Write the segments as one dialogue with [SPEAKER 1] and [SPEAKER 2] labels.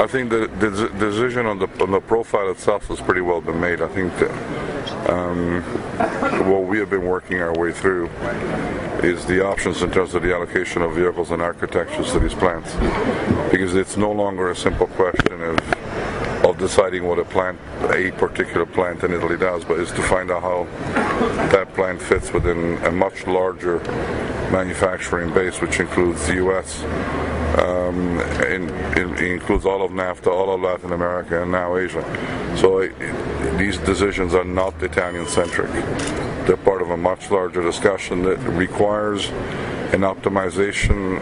[SPEAKER 1] I think the decision on the profile itself has pretty well been made. I think that what we have been working our way through is the options in terms of the allocation of vehicles and architectures to these plants, because it's no longer a simple question of deciding what a particular plant in Italy does, but is to find out how that plant fits within a much larger manufacturing base, which includes the U.S., it includes all of NAFTA, all of Latin America, and now Asia. So these decisions are not Italian-centric. They're part of a much larger discussion that requires an optimization,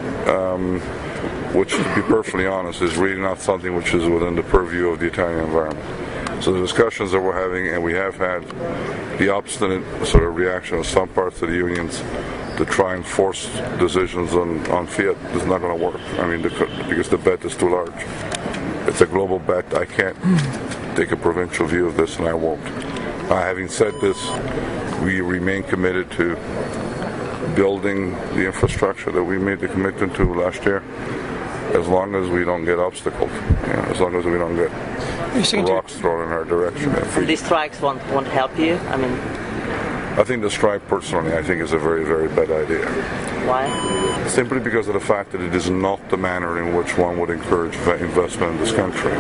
[SPEAKER 1] which, to be perfectly honest, is really not something which is within the purview of the Italian environment. So the discussions that we're having, and we have had, the obstinate sort of reaction of some parts of the unions to try and force decisions on Fiat is not going to work. I mean, because the bet is too large. It's a global bet. I can't take a provincial view of this, and I won't. Having said this, we remain committed to building the infrastructure that we made the commitment to last year, as long as we don't get obstacled, as long as we don't get rocks thrown in our direction.
[SPEAKER 2] And these strikes won't help you?
[SPEAKER 1] I think the strike, personally, I think is a very, very bad idea.
[SPEAKER 2] Why?
[SPEAKER 1] Simply because of the fact that it is not the manner in which one would encourage investment in this country.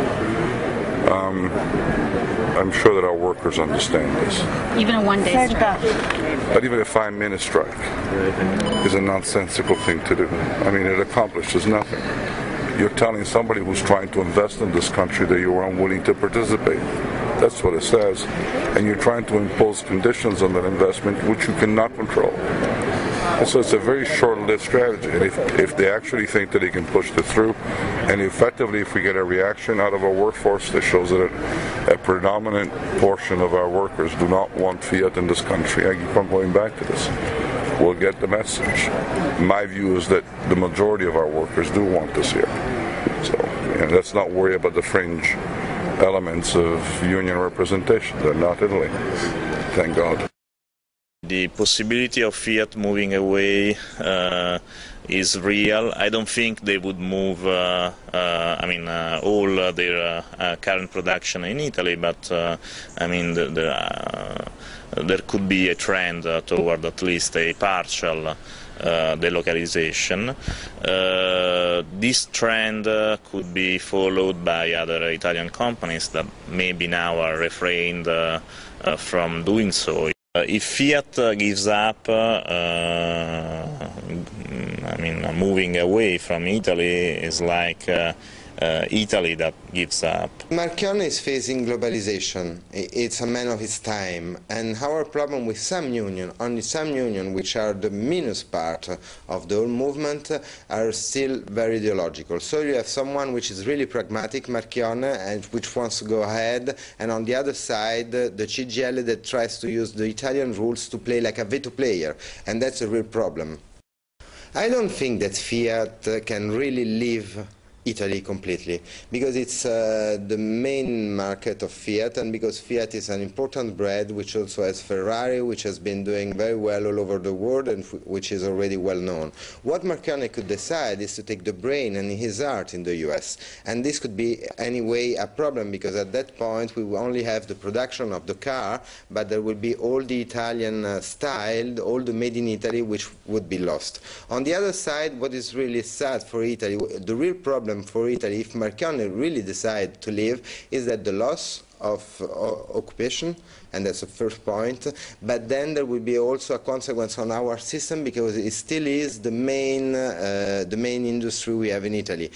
[SPEAKER 1] I'm sure that our workers understand this.
[SPEAKER 3] Even a one-day strike?
[SPEAKER 1] But even a 5-minute strike is a nonsensical thing to do. I mean, it accomplishes nothing. You're telling somebody who's trying to invest in this country that you are unwilling to participate. That's what it says. And you're trying to impose conditions on that investment which you cannot control. And so it's a very short-lived strategy. And if they actually think that they can push this through, and effectively if we get a reaction out of our workforce that shows that a predominant portion of our workers do not want Fiat in this country, I keep on going back to this, we'll get the message. My view is that the majority of our workers do want this here. So let's not worry about the fringe elements of union representation. They're not Italy. Thank God.
[SPEAKER 4] The possibility of Fiat moving away is real. I don't think they would move all their current production in Italy, but there could be a trend toward at least a partial delocalization. This trend could be followed by other Italian companies that maybe now are refrained from doing so. If Fiat gives up, moving away from Italy is like Italy that gives up.
[SPEAKER 5] Marchionne is facing globalization. It's a man of his time. And our problem with some union, only some union, which are the minus part of the whole movement, are still very ideological. So you have someone which is really pragmatic, Marchionne, and which wants to go ahead, and on the other side, the CGL that tries to use the Italian rules to play like a veto player, and that's a real problem. I don't think that Fiat can really leave Italy completely, because it's the main market of Fiat, and because Fiat is an important brand which also has Ferrari, which has been doing very well all over the world and which is already well known. What Marchionne could decide is to take the brain and his heart in the US, and this could be anyway a problem, because at that point we will only have the production of the car, but there will be all the Italian style, all the made in Italy, which would be lost. On the other side, what is really sad for Italy, the real problem for Italy, if Marchionne really decides to leave, is that the loss of occupation, and that's the first point, but then there will be also a consequence on our system, because it still is the main industry we have in Italy.